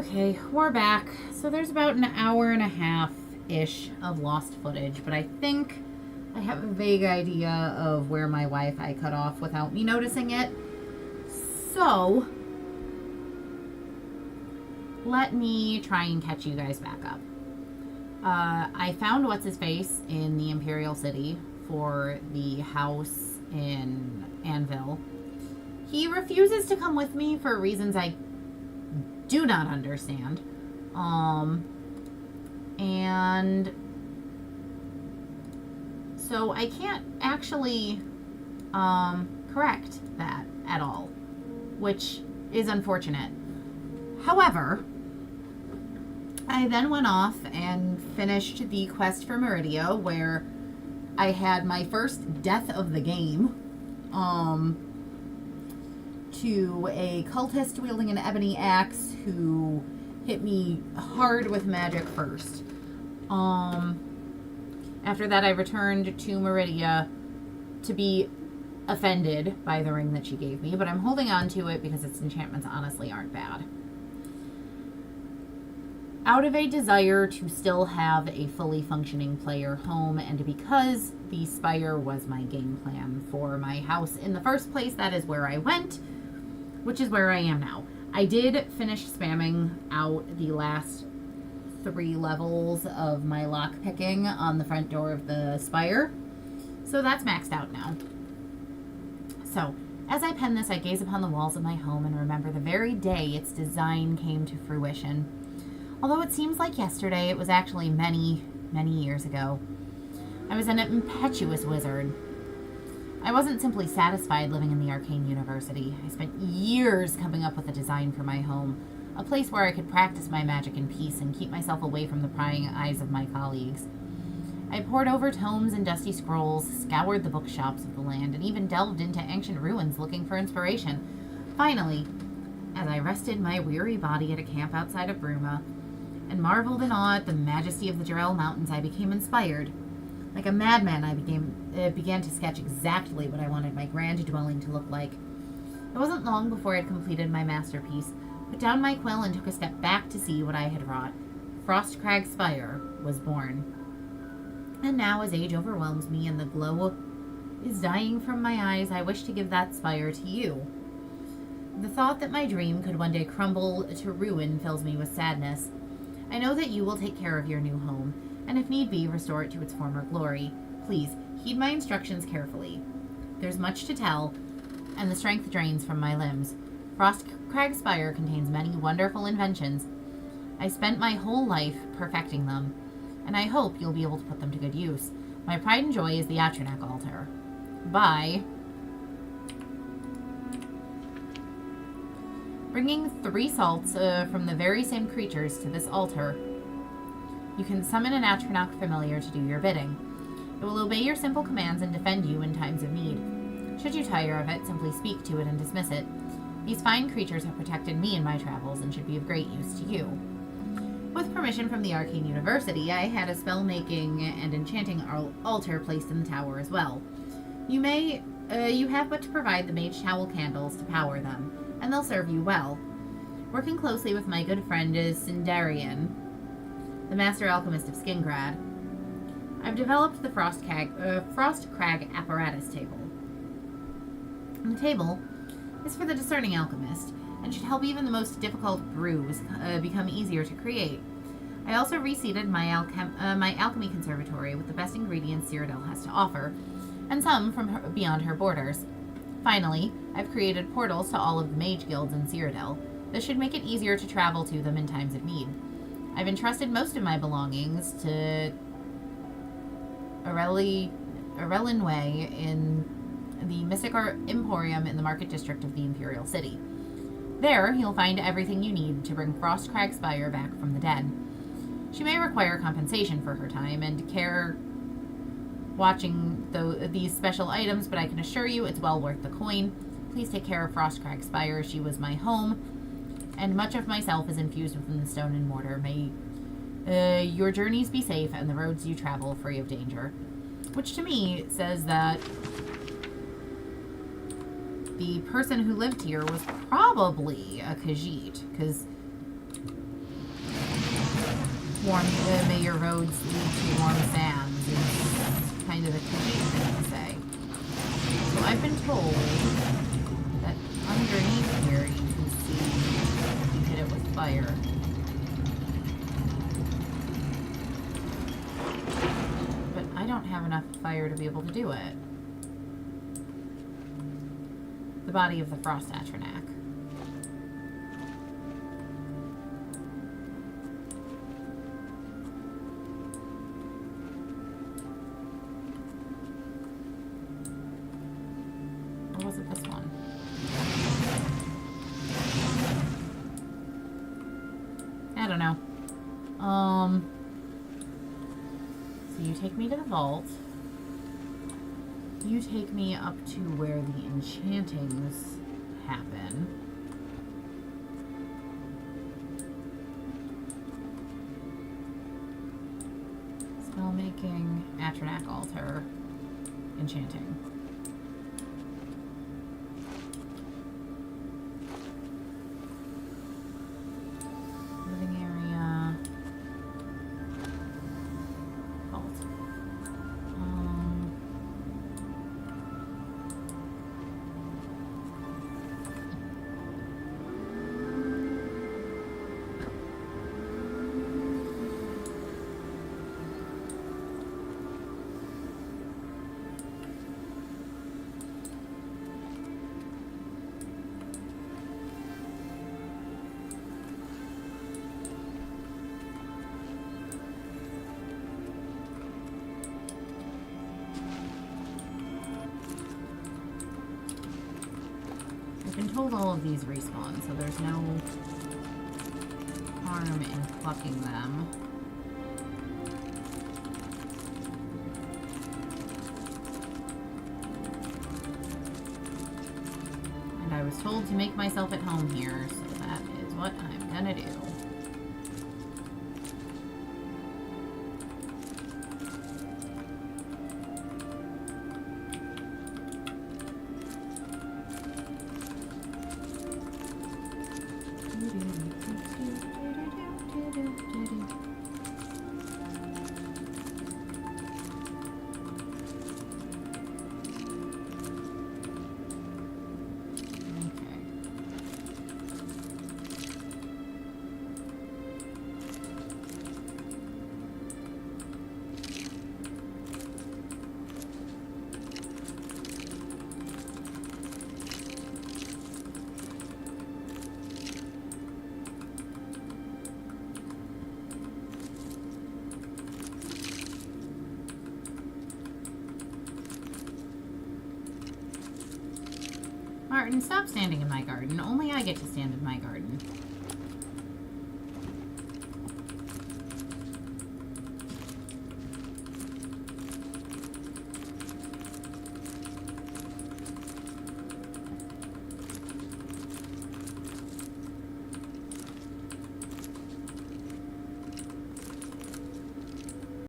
Okay, we're back. So there's about an hour and a half-ish of lost footage, but I think I have a vague idea of where my Wi-Fi cut off without me noticing it. So, let me try and catch you guys back up. I found What's-His-Face in the Imperial City for the house in Anvil. He refuses to come with me for reasons I do not understand. And so I can't actually correct that at all, which is unfortunate. However, I then went off and finished the quest for Meridia, where I had my first death of the game, to a cultist wielding an ebony axe who hit me hard with magic first. After that, I returned to Meridia to be offended by the ring that she gave me, but I'm holding on to it because its enchantments honestly aren't bad. Out of a desire to still have a fully functioning player home, and because the Spire was my game plan for my house in the first place, that is where I went, which is where I am now. I did finish spamming out the last 3 levels of my lock picking on the front door of the Spire, so that's maxed out now. So, as I pen this, I gaze upon the walls of my home and remember the very day its design came to fruition. Although it seems like yesterday, it was actually many, many years ago. I was an impetuous wizard. I wasn't simply satisfied living in the Arcane University. I spent years coming up with a design for my home, a place where I could practice my magic in peace and keep myself away from the prying eyes of my colleagues. I pored over tomes and dusty scrolls, scoured the bookshops of the land, and even delved into ancient ruins looking for inspiration. Finally, as I rested my weary body at a camp outside of Bruma, and marveled in awe at the majesty of the Jarell Mountains, I became inspired. Like a madman, I began to sketch exactly what I wanted my grand dwelling to look like. It wasn't long before I had completed my masterpiece, put down my quill, and took a step back to see what I had wrought. Frostcrag Spire was born. And now, as age overwhelms me and the glow is dying from my eyes, I wish to give that spire to you. The thought that my dream could one day crumble to ruin fills me with sadness. I know that you will take care of your new home, and if need be, restore it to its former glory. Please, heed my instructions carefully. There's much to tell, and the strength drains from my limbs. Frostcrag Spire contains many wonderful inventions. I spent my whole life perfecting them, and I hope you'll be able to put them to good use. My pride and joy is the Atronach altar. By bringing 3 salts from the very same creatures to this altar, you can summon an Atronach familiar to do your bidding. It will obey your simple commands and defend you in times of need. Should you tire of it, simply speak to it and dismiss it. These fine creatures have protected me in my travels and should be of great use to you. With permission from the Arcane University, I had a spell-making and enchanting altar placed in the tower as well. You have but to provide the mage towel candles to power them, and they'll serve you well. Working closely with my good friend Sindarian, the Master Alchemist of Skingrad, I've developed the Frostcrag apparatus table. The table is for the discerning alchemist, and should help even the most difficult brews become easier to create. I also reseeded my alchemy conservatory with the best ingredients Cyrodiil has to offer, and some from beyond her borders. Finally, I've created portals to all of the mage guilds in Cyrodiil. This should make it easier to travel to them in times of need. I've entrusted most of my belongings to Arelin Way in the Mystic Emporium in the Market District of the Imperial City. There, you'll find everything you need to bring Frostcrag Spire back from the dead. She may require compensation for her time and care watching these special items, but I can assure you it's well worth the coin. Please take care of Frostcrag Spire. She was my home, and much of myself is infused within the stone and mortar. May your journeys be safe and the roads you travel free of danger. Which to me says that the person who lived here was probably a Khajiit, because may your roads lead to warm sands is kind of a cliche thing to say. So I've been told that underneath here you can see you hit it with fire. But I don't have enough fire to be able to do it. The body of the Frost Atronak. Or was it this one? I don't know. So you take me to the vault. You take me up to where the enchantings happen. Spell making, Atronak altar, enchanting. Living area. Vault. I've been told all of these respawn, so there's no harm in plucking them. And I was told to make myself at home here, so that is what I'm gonna do. Martin, stop standing in my garden. Only I get to stand in my garden.